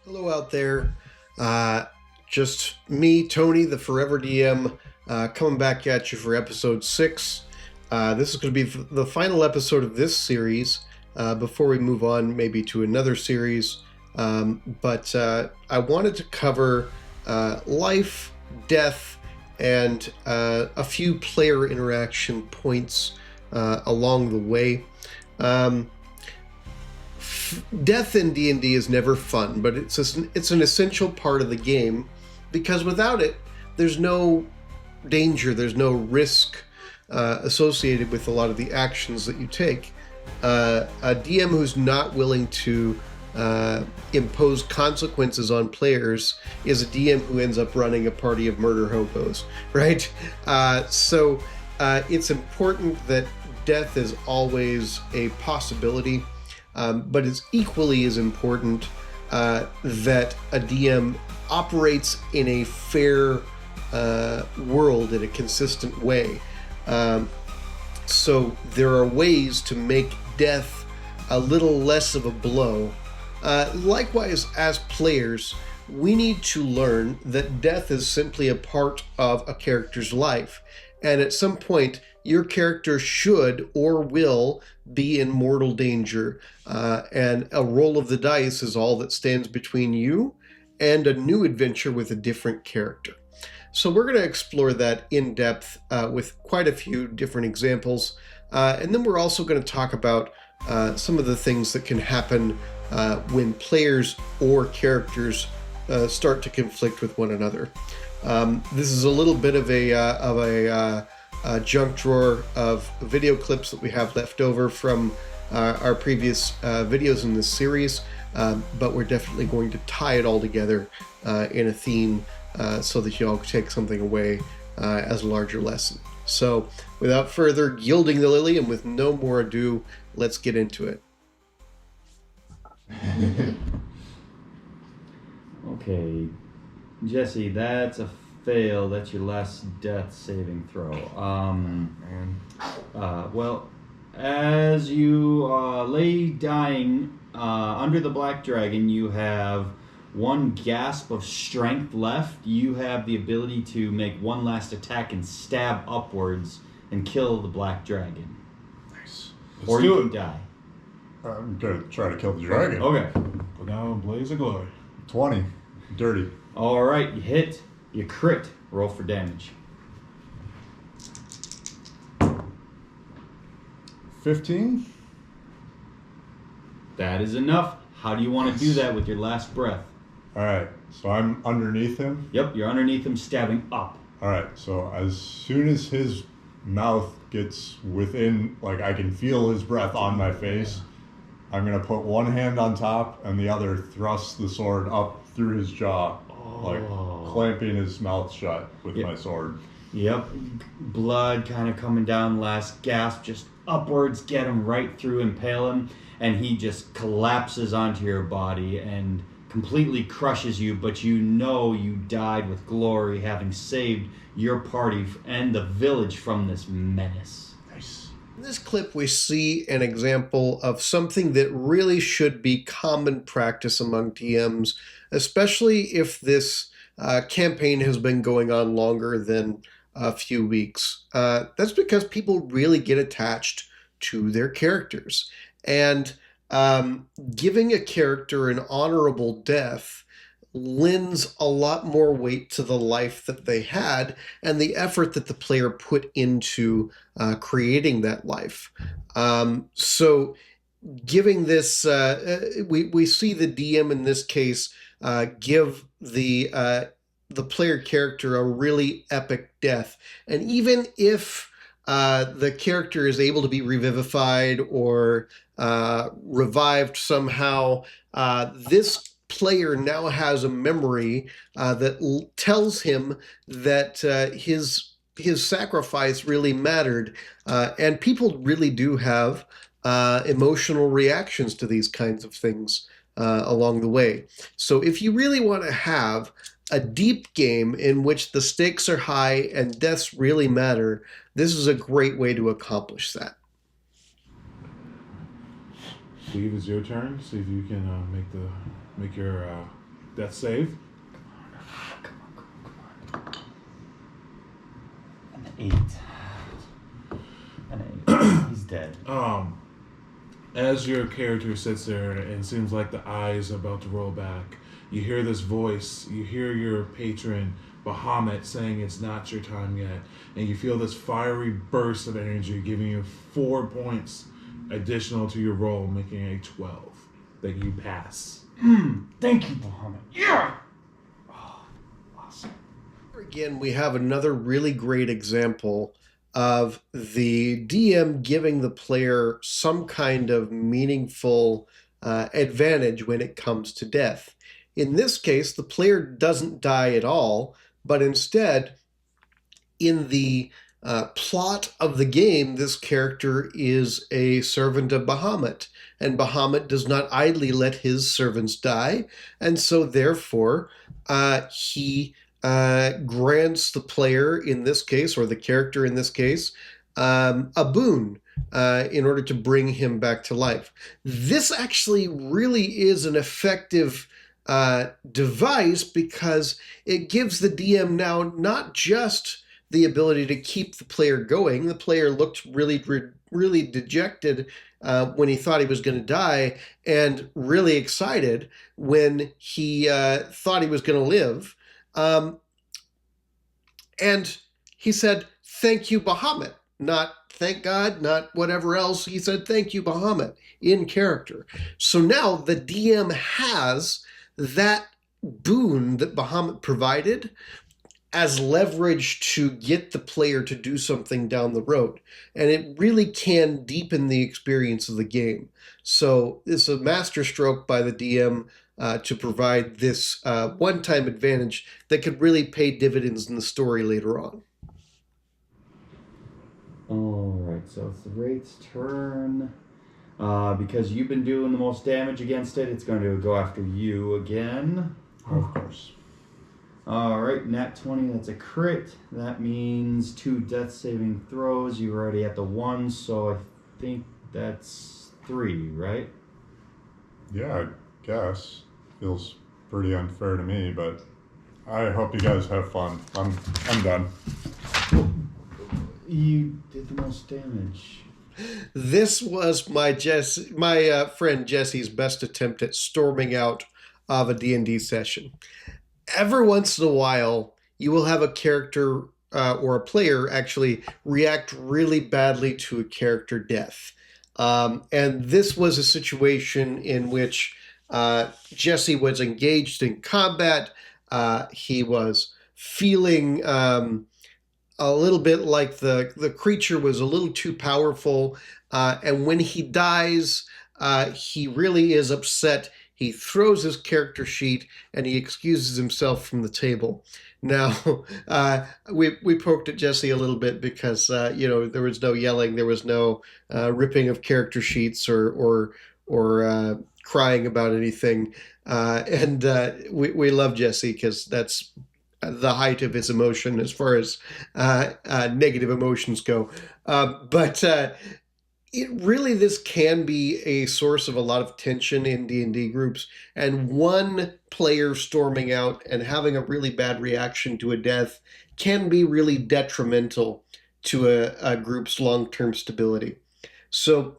Hello out there. Uh, just me, Tony, the Forever DM, coming back at you for episode 6. This is going to be the final episode of this series before we move on maybe to another series. But I wanted to cover life, death, and a few player interaction points along the way. Death in D&D is never fun, but it's an essential part of the game because without it, there's no danger, there's no risk associated with a lot of the actions that you take. A DM who's not willing to impose consequences on players is a DM who ends up running a party of murder hobos, right? So it's important that death is always a possibility. But it's equally as important that a DM operates in a fair world in a consistent way. So there are ways to make death a little less of a blow. Likewise, as players, we need to learn that death is simply a part of a character's life. And at some point, your character should or will be in mortal danger. And a roll of the dice is all that stands between you and a new adventure with a different character. So we're going to explore that in depth with quite a few different examples. And then we're also going to talk about some of the things that can happen when players or characters start to conflict with one another. This is a little bit of a junk drawer of video clips that we have left over from our previous videos in this series, but we're definitely going to tie it all together in a theme so that you all take something away as a larger lesson. So without further gilding the lily and with no more ado, let's get into it. Okay, Jesse, that's a fail. That's your last death saving throw. Well, as you lay dying under the black dragon, you have one gasp of strength left. You have the ability to make one last attack and stab upwards and kill the black dragon. Nice. Or you can die. I'm gonna try to kill the dragon. Okay. Go down in blaze of glory. 20. Dirty. All right, you hit. You crit. Roll for damage. 15. That is enough. How do you want to do that with your last breath? Alright, so I'm underneath him. Yep, you're underneath him, stabbing up. Alright, so as soon as his mouth gets within, like I can feel his breath on my face, I'm gonna put one hand on top and the other thrust the sword up through his jaw, like clamping his mouth shut with my sword. Yep, blood kind of coming down, last gasp, just upwards, get him right through, impale him, and he just collapses onto your body and completely crushes you, but you know you died with glory, having saved your party and the village from this menace. Nice. In this clip, we see an example of something that really should be common practice among TMs, especially if this campaign has been going on longer than a few weeks. That's because people really get attached to their characters. And giving a character an honorable death lends a lot more weight to the life that they had and the effort that the player put into creating that life. So giving this, we see the DM in this case give the player character a really epic death. And even if the character is able to be revivified or revived somehow, this player now has a memory that tells him that his sacrifice really mattered. And people really do have emotional reactions to these kinds of things along the way. So if you really want to have a deep game in which the stakes are high and deaths really matter, this is a great way to accomplish that. Steve, it's your turn. See if you can make your Death save. Come on. An 8. An 8. He's dead. As your character sits there and it seems like the eyes are about to roll back, you hear this voice. You hear your patron Bahamut saying it's not your time yet, and you feel this fiery burst of energy giving you 4 points additional to your roll, making a 12 that you pass. Thank you, Bahamut. Yeah! Oh, awesome. Again, we have another really great example of the DM giving the player some kind of meaningful advantage when it comes to death. In this case, the player doesn't die at all, but instead, in the plot of the game, this character is a servant of Bahamut, and Bahamut does not idly let his servants die, and so therefore he grants the player in this case, or the character in this case, a boon in order to bring him back to life. This actually really is an effective device because it gives the DM now not just the ability to keep the player going. The player looked really dejected when he thought he was going to die, and really excited when he thought he was going to live. And he said, "Thank you, Bahamut." Not "thank God," not whatever else. He said, "Thank you, Bahamut," in character. So now the DM has that boon that Bahamut provided as leverage to get the player to do something down the road. And it really can deepen the experience of the game. So it's a masterstroke by the DM to provide this one-time advantage that could really pay dividends in the story later on. Alright, so it's the Wraith's turn. Because you've been doing the most damage against it, it's going to go after you again. Of course. Alright, nat 20, that's a crit. That means 2 death saving throws. You're already at the 1, so I think that's 3, right? Yeah, I guess. Feels pretty unfair to me, but I hope you guys have fun. I'm done. You did the most damage. This was my friend Jesse's best attempt at storming out of a D&D session. Every once in a while, you will have a character or a player actually react really badly to a character death. And this was a situation in which Jesse was engaged in combat. He was feeling a little bit like the creature was a little too powerful. And when he dies, he really is upset. He throws his character sheet and he excuses himself from the table. Now, we poked at Jesse a little bit because, there was no yelling. There was no ripping of character sheets or crying about anything. And we love Jesse because that's the height of his emotion as far as negative emotions go. But this can be a source of a lot of tension in D&D groups, and one player storming out and having a really bad reaction to a death can be really detrimental to a group's long-term stability. So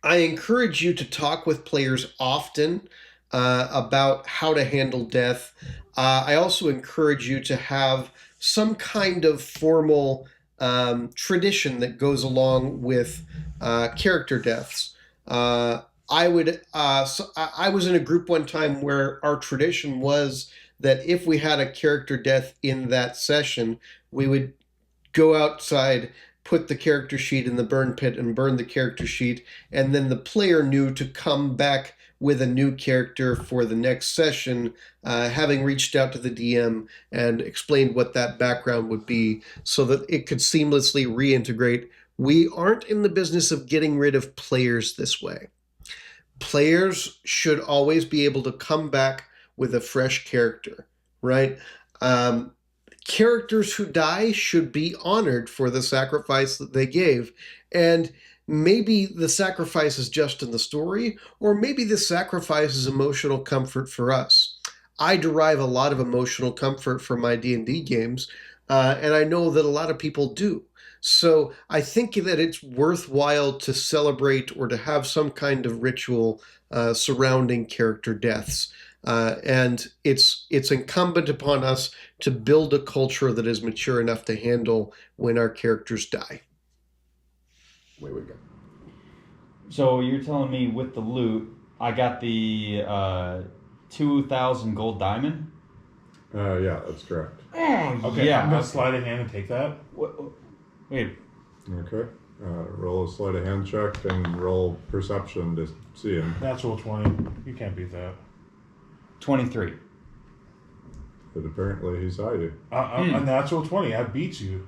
I encourage you to talk with players often about how to handle death. I also encourage you to have some kind of formal tradition that goes along with character deaths. I was in a group one time where our tradition was that if we had a character death in that session, we would go outside, put the character sheet in the burn pit and burn the character sheet, and then the player knew to come back with a new character for the next session, having reached out to the DM and explained what that background would be so that it could seamlessly reintegrate. We aren't in the business of getting rid of players this way. Players should always be able to come back with a fresh character, right? Characters who die should be honored for the sacrifice that they gave. And maybe the sacrifice is just in the story, or maybe the sacrifice is emotional comfort for us. I derive a lot of emotional comfort from my D&D games, and I know that a lot of people do. So I think that it's worthwhile to celebrate or to have some kind of ritual surrounding character deaths. And it's incumbent upon us to build a culture that is mature enough to handle when our characters die. Away we go. So you're telling me with the loot, I got the 2,000 gold diamond? Yeah, that's correct. Okay, yeah. I'm gonna slide a hand and take that. Wait, Okay. Roll a sleight of hand check and roll perception to see him. Natural 20. You can't beat that. 23. But apparently he saw you. A natural 20. I beat you.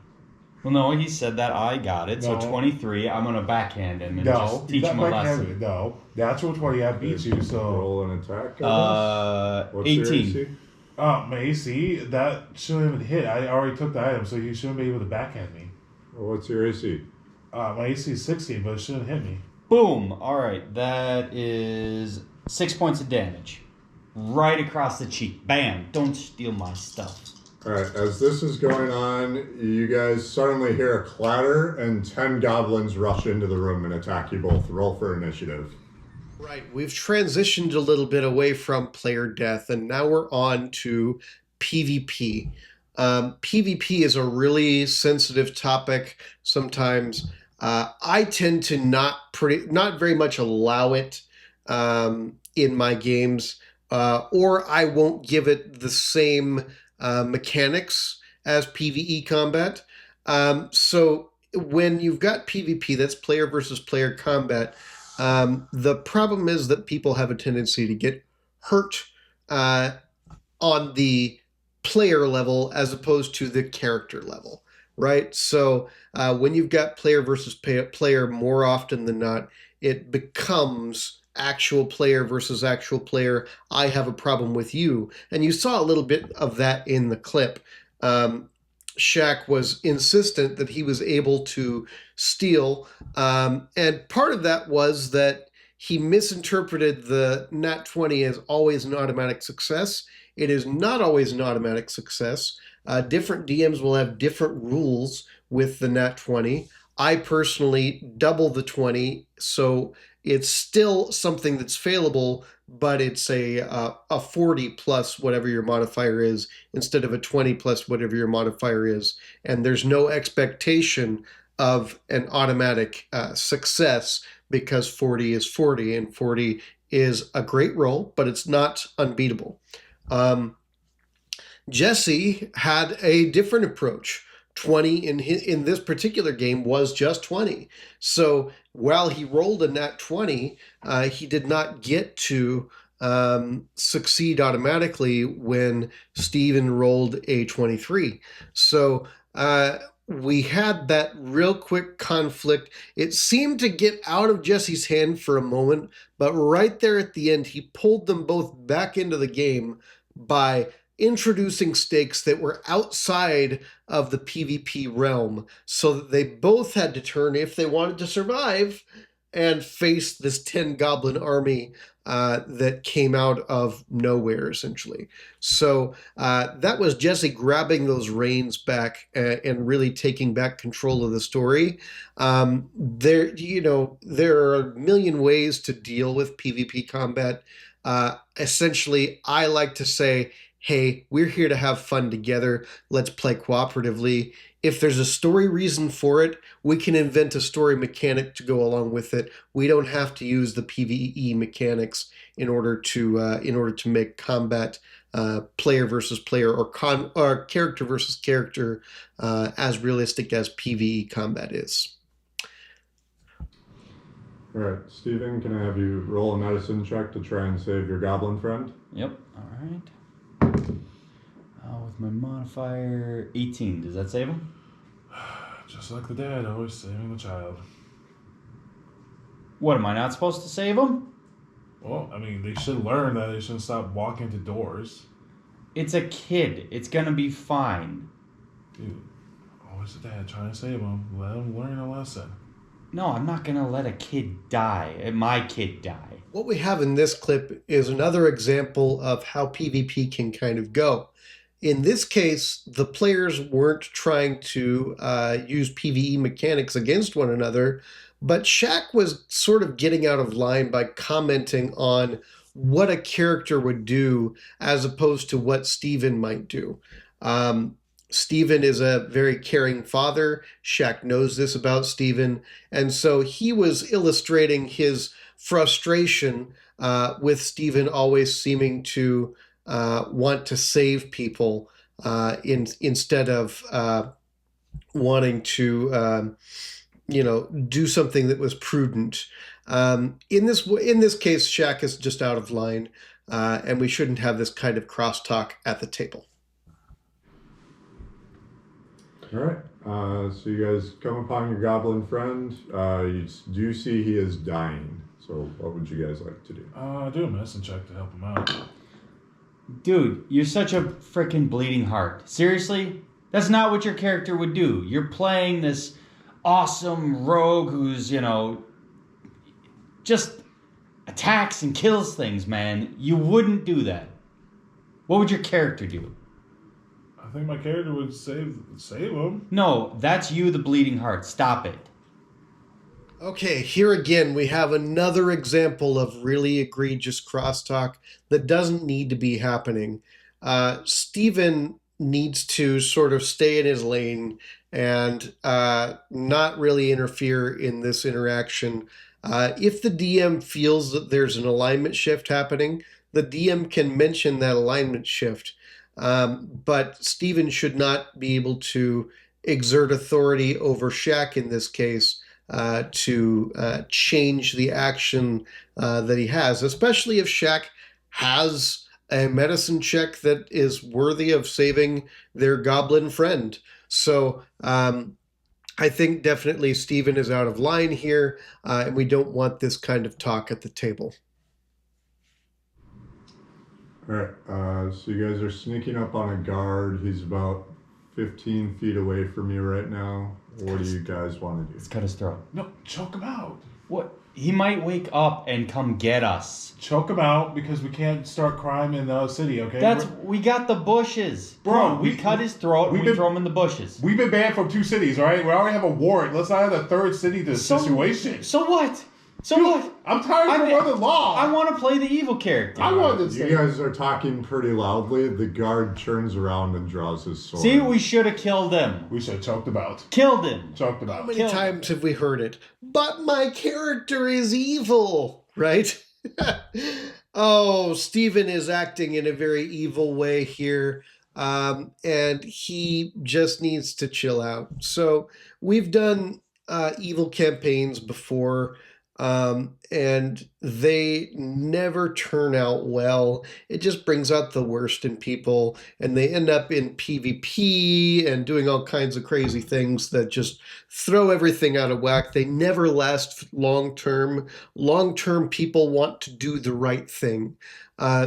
Well, no, he said that I got it. So No. 23, I'm going to backhand him and No, just teach him a lesson. No, natural 20. I beat you. So Roll an attack. I guess. What's your 18. AC? my AC that shouldn't even hit. I already took the item, so you shouldn't be able to backhand me. What's your AC? My AC is 16, but it shouldn't hit me. Boom. All right, that is 6 points of damage. Right across the cheek. Bam. Don't steal my stuff. All right, as this is going on, you guys suddenly hear a clatter and 10 goblins rush into the room and attack you both. Roll for initiative. Right, we've transitioned a little bit away from player death, and now we're on to PvP. PvP is a really sensitive topic. Sometimes I tend to not very much allow it in my games, or I won't give it the same mechanics as PvE combat. So when you've got PvP, that's player versus player combat. The problem is that people have a tendency to get hurt on the player level as opposed to the character level, right? So when you've got player versus player, more often than not, it becomes actual player versus actual player. I have a problem with you. And you saw a little bit of that in the clip. Shaq was insistent that he was able to steal. And part of that was that he misinterpreted the nat 20 as always an automatic success. It is not always an automatic success. Different DMs will have different rules with the nat 20. I personally double the 20, so it's still something that's failable, but it's a 40 plus whatever your modifier is instead of a 20 plus whatever your modifier is. And there's no expectation of an automatic success because 40 is 40, and 40 is a great roll, but it's not unbeatable. Jesse had a different approach. 20 in this particular game was just 20. So while he rolled a nat 20, he did not get to succeed automatically when Steven rolled a 23. So we had that real quick conflict. It seemed to get out of Jesse's hand for a moment, but right there at the end, he pulled them both back into the game by introducing stakes that were outside of the PvP realm, so that they both had to turn, if they wanted to survive, and face this 10 goblin army that came out of nowhere, essentially. So that was Jesse grabbing those reins back and really taking back control of the story. There are a million ways to deal with PvP combat. Essentially, I like to say, hey, we're here to have fun together. Let's play cooperatively. If there's a story reason for it, we can invent a story mechanic to go along with it. We don't have to use the PvE mechanics in order to make combat player versus player or character versus character as realistic as PvE combat is. All right, Steven, can I have you roll a medicine check to try and save your goblin friend? Yep. All right. With my modifier 18, does that save him? Just like the dad, always saving the child. What, am I not supposed to save him? Well, I mean, they should learn that they shouldn't stop walking to doors. It's a kid. It's gonna be fine. Dude, always the dad trying to save him. Let him learn a lesson. No, I'm not gonna let a kid die. My kid die. What we have in this clip is another example of how PvP can kind of go. In this case, the players weren't trying to use PvE mechanics against one another, but Shaq was sort of getting out of line by commenting on what a character would do as opposed to what Steven might do. Steven is a very caring father. Shaq knows this about Steven. And so he was illustrating his frustration with Steven always seeming to want to save people instead of wanting to, do something that was prudent. In this case, Shaq is just out of line, and we shouldn't have this kind of crosstalk at the table. All right. So you guys come upon your goblin friend. You do see he is dying. So what would you guys like to do? Do a medicine check to help him out. Dude, you're such a freaking bleeding heart. Seriously? That's not what your character would do. You're playing this awesome rogue who's, just attacks and kills things, man. You wouldn't do that. What would your character do? I think my character would save him. No, that's you, the bleeding heart. Stop it. Okay, here again we have another example of really egregious crosstalk that doesn't need to be happening. Steven needs to sort of stay in his lane and not really interfere in this interaction. If the DM feels that there's an alignment shift happening, the DM can mention that alignment shift. But Steven should not be able to exert authority over Shaq in this case to change the action that he has, especially if Shaq has a medicine check that is worthy of saving their goblin friend. So I think definitely Steven is out of line here, and we don't want this kind of talk at the table. All right. So you guys are sneaking up on a guard. He's about 15 feet away from you right now. What do you guys want to do? Let's cut his throat. No, choke him out. What? He might wake up and come get us. Choke him out because we can't start crime in the city, okay? We got the bushes. Bro, we cut his throat and we throw him in the bushes. We've been banned from 2 cities, all right? We already have a warrant. Let's not have a third city situation. So what? So Dude, what? I'm tired of running law. I want to play the evil character. I wanted to You guys are talking pretty loudly. The guard turns around and draws his sword. See, we should have killed him. We should have choked him out. Killed him. Choked him How out. many times have we heard it? But my character is evil, right? Oh, Steven is acting in a very evil way here, and he just needs to chill out. So we've done evil campaigns before, and they never turn out well. It just brings out the worst in people, and they end up in PvP and doing all kinds of crazy things that just throw everything out of whack. They never last long term. Long term, people want to do the right thing.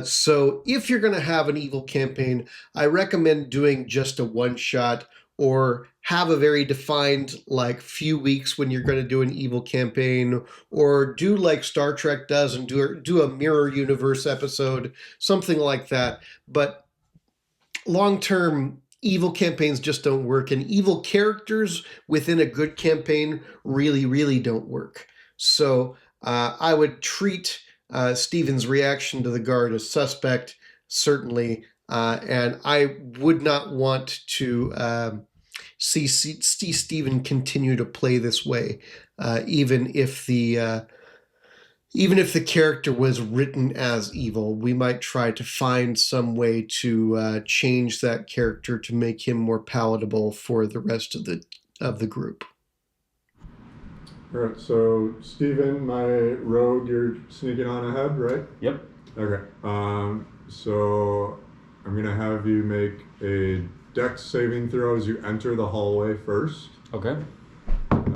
So if you're going to have an evil campaign, I recommend doing just a one-shot, or have a very defined few weeks when you're going to do an evil campaign, or do like Star Trek does and do a mirror universe episode, something like that. But long-term evil campaigns just don't work, and evil characters within a good campaign really, really don't work. So I would treat Steven's reaction to the guard as suspect, certainly. And I would not want to see Steven continue to play this way, even if the character was written as evil. We might try to find some way to change that character to make him more palatable for the rest of the group. All right. So Steven, my rogue, you're sneaking on ahead, right? Yep. Okay. So I'm gonna have you make a Dex saving throw as you enter the hallway first, Okay.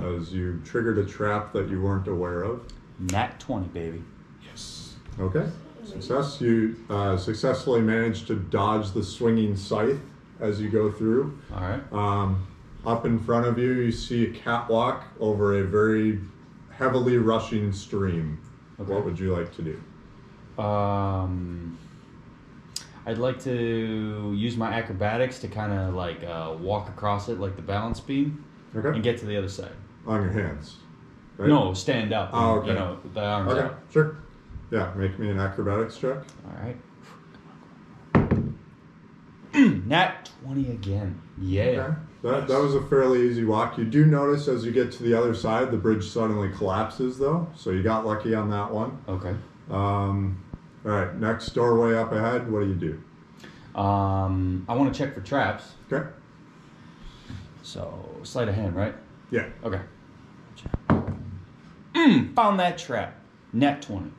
as you triggered a trap that you weren't aware of. Nat 20, baby. Yes. Okay. Success. You successfully managed to dodge the swinging scythe as you go through. All right. Up in front of you, you see a catwalk over a very heavily rushing stream. Okay. What would you like to do? I'd like to use my acrobatics to kind of like walk across it like the balance beam Okay. and get to the other side. On your hands. Right? No, stand up. Oh, okay. You know, the arms Okay, up. sure. Yeah, make me an acrobatics check. All right. Nat 20 again. Yeah. Okay. That was a fairly easy walk. You do notice as you get to the other side, the bridge suddenly collapses, though. So you got lucky on that one. Okay. All right, next doorway up ahead. What do you do? I want to check for traps. Okay. So sleight of hand, right? Yeah. Okay. Found that trap. Nat 20.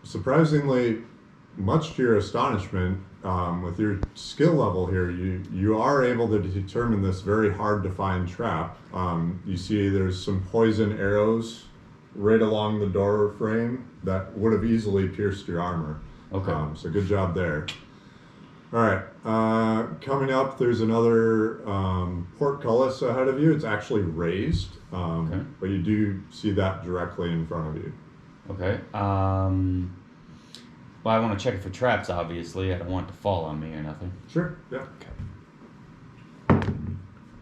Surprisingly, much to your astonishment, with your skill level here, you are able to determine this very hard to find trap. You see there's some poison arrows right along the door frame that would have easily pierced your armor. Okay. So good job there. All right, coming up, there's another portcullis ahead of you. It's actually raised, Okay. but you do see that directly in front of you. Okay. Well, I want to check it for traps, obviously. I don't want it to fall on me or nothing. Sure, yeah.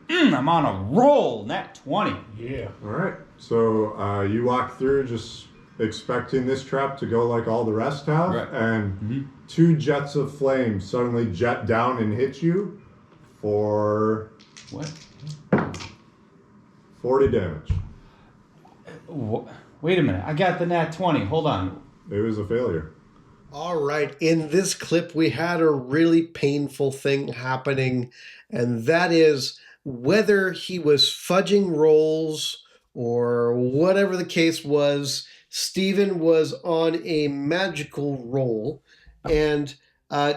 I'm on a roll. Nat 20. Yeah. All right, so you walk through just expecting this trap to go like all the rest have, Right. and two jets of flame suddenly jet down and hit you for What? 40 damage. Wait a minute. I got the nat 20. Hold on. It was a failure. All right, in this clip, we had a really painful thing happening, and that is whether he was fudging rolls or whatever the case was, Stephen was on a magical roll, and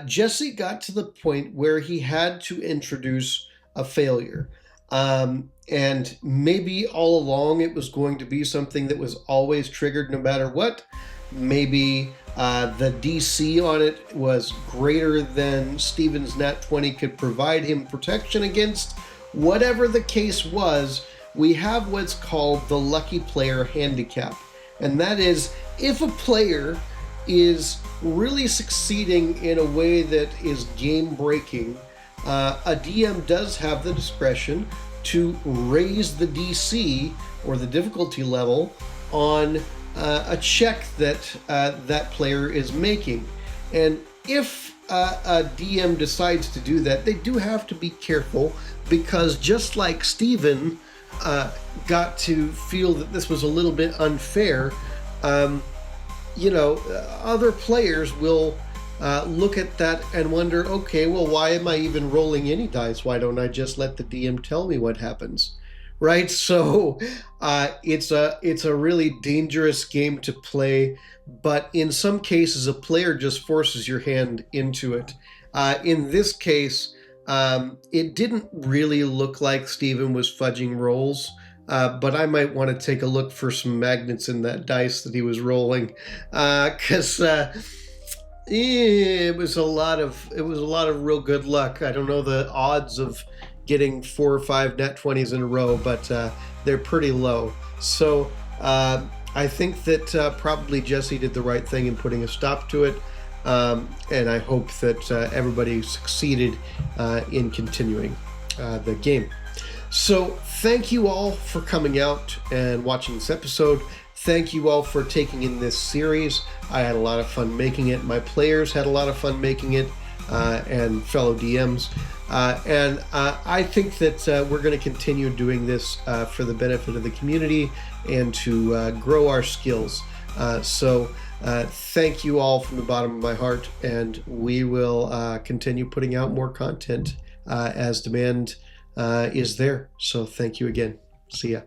Jesse got to the point where he had to introduce a failure. And maybe all along it was going to be something that was always triggered no matter what. Maybe the DC on it was greater than Stephen's nat 20 could provide him protection against. Whatever the case was, we have what's called the lucky player handicap. And that is if a player is really succeeding in a way that is game breaking, a DM does have the discretion to raise the DC or the difficulty level on a check that that player is making. And if a DM decides to do that, they do have to be careful, because just like Stephen got to feel that this was a little bit unfair, other players will look at that and wonder, okay, well, why am I even rolling any dice? Why don't I just let the DM tell me what happens? Right? So it's a really dangerous game to play, but in some cases, a player just forces your hand into it. In this case, it didn't really look like Stephen was fudging rolls, but I might want to take a look for some magnets in that dice that he was rolling, because it was a lot of real good luck. I don't know the odds of getting 4 or 5 nat 20s in a row, but they're pretty low. So I think that probably Jesse did the right thing in putting a stop to it, and I hope that everybody succeeded in continuing the game. So thank you all for coming out and watching this episode. Thank you all for taking in this series. I had a lot of fun making it. My players had a lot of fun making it, and fellow DMs. And I think that we're going to continue doing this for the benefit of the community and to grow our skills. So thank you all from the bottom of my heart, and we will continue putting out more content as demand is there. So thank you again. See ya.